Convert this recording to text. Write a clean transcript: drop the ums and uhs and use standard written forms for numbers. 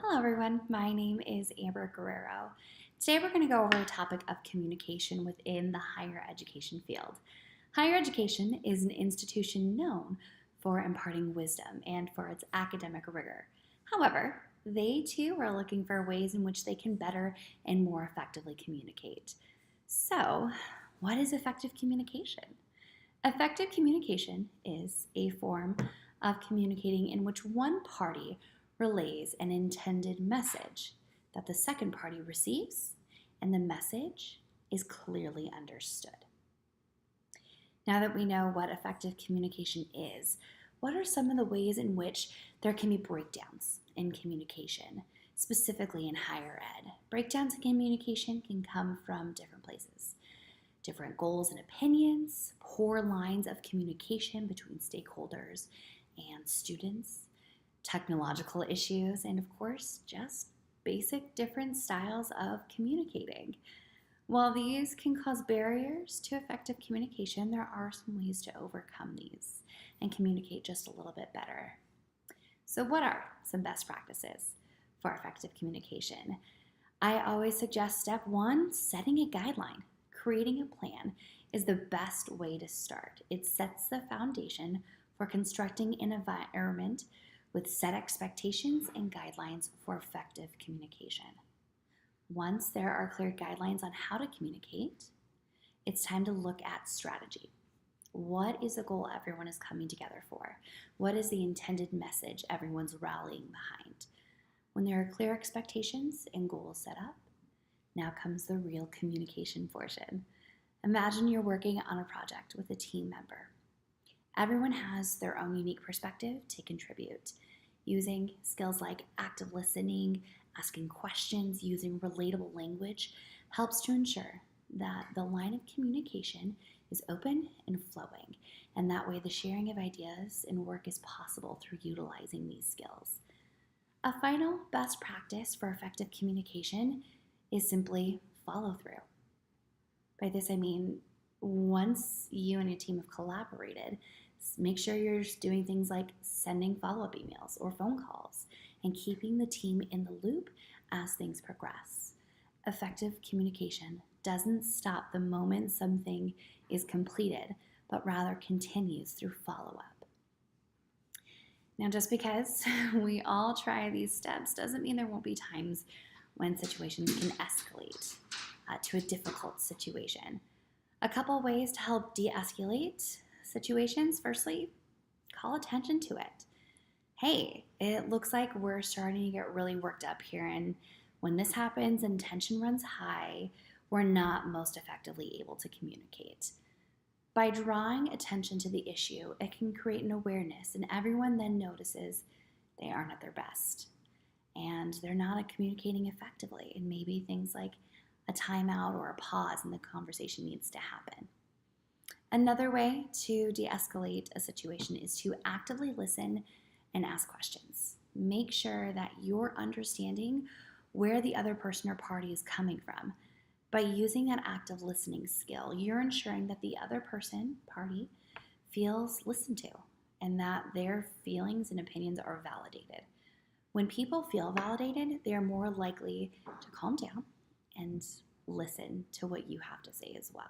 Hello everyone, my name is Amber Guerrero. Today we're going to go over the topic of communication within the higher education field. Higher education is an institution known for imparting wisdom and for its academic rigor. However, they too are looking for ways in which they can better and more effectively communicate. So, what is effective communication? Effective communication is a form of communicating in which one party relays an intended message that the second party receives, and the message is clearly understood. Now that we know what effective communication is, what are some of the ways in which there can be breakdowns in communication, specifically in higher ed? Breakdowns in communication can come from different places. Different goals and opinions, poor lines of communication between stakeholders and students, technological issues, and of course, just basic different styles of communicating. While these can cause barriers to effective communication, there are some ways to overcome these and communicate just a little bit better. So what are some best practices for effective communication? I always suggest step one, setting a guideline. Creating a plan is the best way to start. It sets the foundation for constructing an environment with set expectations and guidelines for effective communication. Once there are clear guidelines on how to communicate, it's time to look at strategy. What is the goal everyone is coming together for? What is the intended message everyone's rallying behind? When there are clear expectations and goals set up, now comes the real communication portion. Imagine you're working on a project with a team member. Everyone has their own unique perspective to contribute. Using skills like active listening, asking questions, using relatable language helps to ensure that the line of communication is open and flowing, and that way the sharing of ideas and work is possible through utilizing these skills. A final best practice for effective communication is simply follow through. By this I mean, once you and a team have collaborated, make sure you're doing things like sending follow-up emails or phone calls and keeping the team in the loop as things progress. Effective communication doesn't stop the moment something is completed, but rather continues through follow-up. Now, just because we all try these steps doesn't mean there won't be times when situations can escalate to a difficult situation. A couple ways to help de-escalate situations. Firstly, call attention to it. Hey, it looks like we're starting to get really worked up here, and when this happens and tension runs high, we're not most effectively able to communicate. By drawing attention to the issue, it can create an awareness, and everyone then notices they aren't at their best and they're not communicating effectively, and maybe things like a timeout or a pause in the conversation needs to happen. Another way to de-escalate a situation is to actively listen and ask questions. Make sure that you're understanding where the other person or party is coming from. By using that active listening skill, you're ensuring that the other person, party, feels listened to and that their feelings and opinions are validated. When people feel validated, they are more likely to calm down and listen to what you have to say as well.